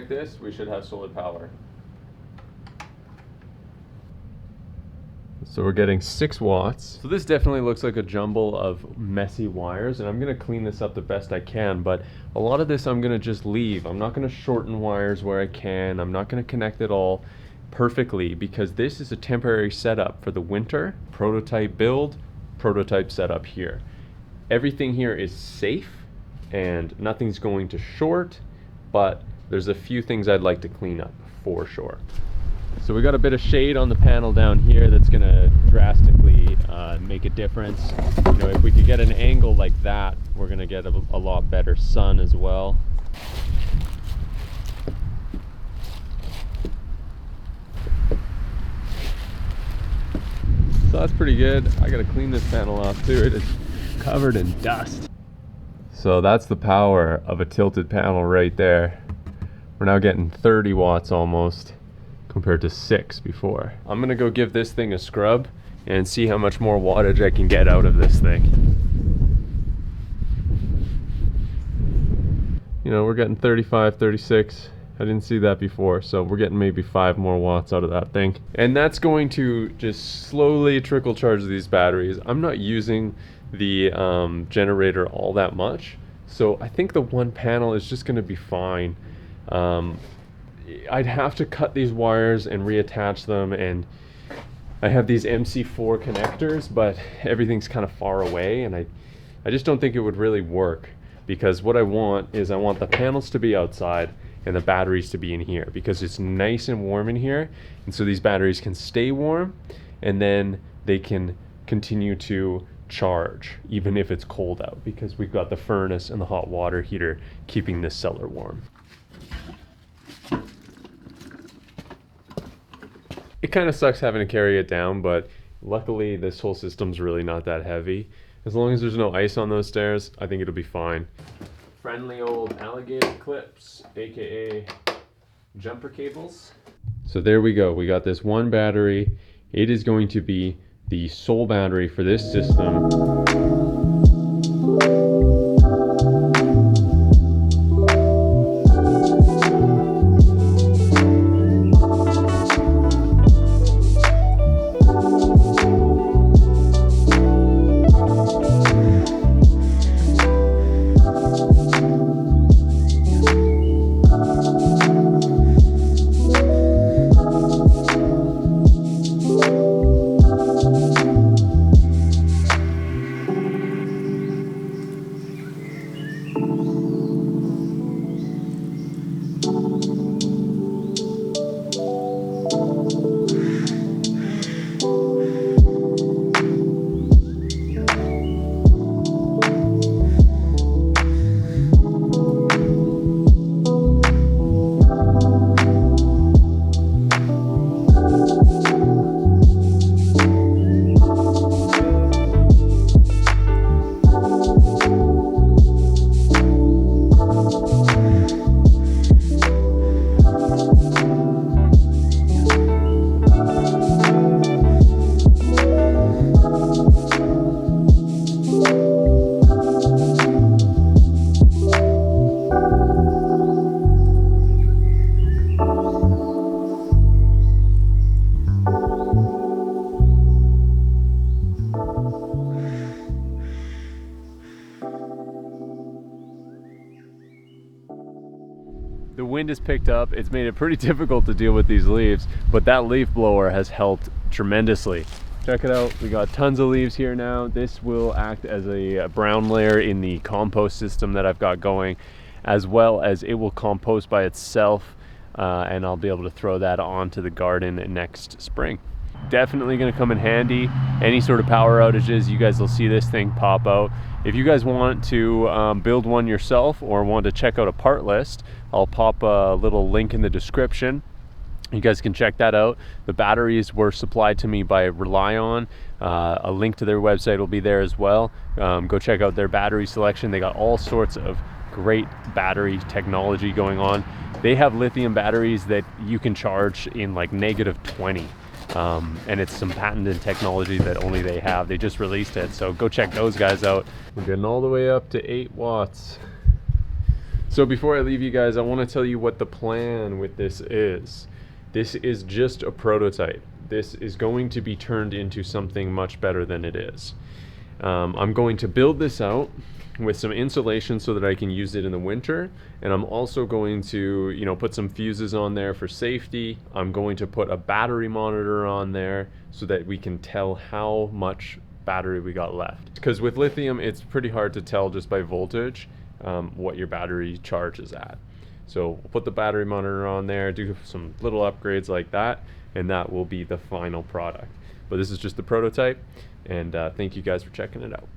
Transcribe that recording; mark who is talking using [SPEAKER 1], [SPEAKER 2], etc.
[SPEAKER 1] like this, we should have solar power. So we're getting 6 watts. So this definitely looks like a jumble of messy wires, and I'm gonna clean this up the best I can, but a lot of this I'm gonna just leave. I'm not gonna shorten wires where I can. I'm not gonna connect it all perfectly because this is a temporary setup for the winter. Prototype build, prototype setup here. Everything here is safe and nothing's going to short, but there's a few things I'd like to clean up for sure. So we got a bit of shade on the panel down here that's gonna drastically make a difference. You know, if we could get an angle like that, we're gonna get a lot better sun as well. So that's pretty good. I gotta clean this panel off too. It is covered in dust. So that's the power of a tilted panel right there. We're now getting 30 watts almost, compared to 6 before. I'm gonna go give this thing a scrub and see how much more wattage I can get out of this thing. You know, we're getting 35, 36. I didn't see that before, so we're getting maybe 5 more watts out of that thing. And that's going to just slowly trickle charge these batteries. I'm not using the generator all that much, so I think the one panel is just gonna be fine. I'd have to cut these wires and reattach them, and I have these MC4 connectors, but everything's kind of far away, and I just don't think it would really work, because what I want is I want the panels to be outside and the batteries to be in here, because it's nice and warm in here, and so these batteries can stay warm and then they can continue to charge even if it's cold out, because we've got the furnace and the hot water heater keeping this cellar warm. It kind of sucks having to carry it down, but luckily this whole system's really not that heavy. As long as there's no ice on those stairs, I think it'll be fine. Friendly old alligator clips, aka jumper cables. So there we go. We got this one battery. It is going to be the sole battery for this system. The wind has picked up. It's made it pretty difficult to deal with these leaves, but that leaf blower has helped tremendously. Check it out. We got tons of leaves here now. This will act as a brown layer in the compost system that I've got going, as well as it will compost by itself, and I'll be able to throw that onto the garden next spring. Definitely going to come in handy. Any sort of power outages, you guys will see this thing pop out. If you guys want to build one yourself or want to check out a part list, I'll pop a little link in the description. You guys can check that out. The batteries were supplied to me by Renogy. A link to their website will be there as well. Go check out their battery selection. They got all sorts of great battery technology going on. They have lithium batteries that you can charge in like -20. And it's some patented technology that only they have. They just released it, so go check those guys out. We're getting all the way up to 8 watts. So before I leave you guys, I want to tell you what the plan with this is. This is just a prototype. This is going to be turned into something much better than it is. I'm going to build this out with some insulation so that I can use it in the winter, and I'm also going to, you know, put some fuses on there for safety. I'm going to put a battery monitor on there so that we can tell how much battery we got left, because with lithium it's pretty hard to tell just by voltage what your battery charge is at. So we'll put the battery monitor on there, do some little upgrades like that, and that will be the final product. But this is just the prototype, and thank you guys for checking it out.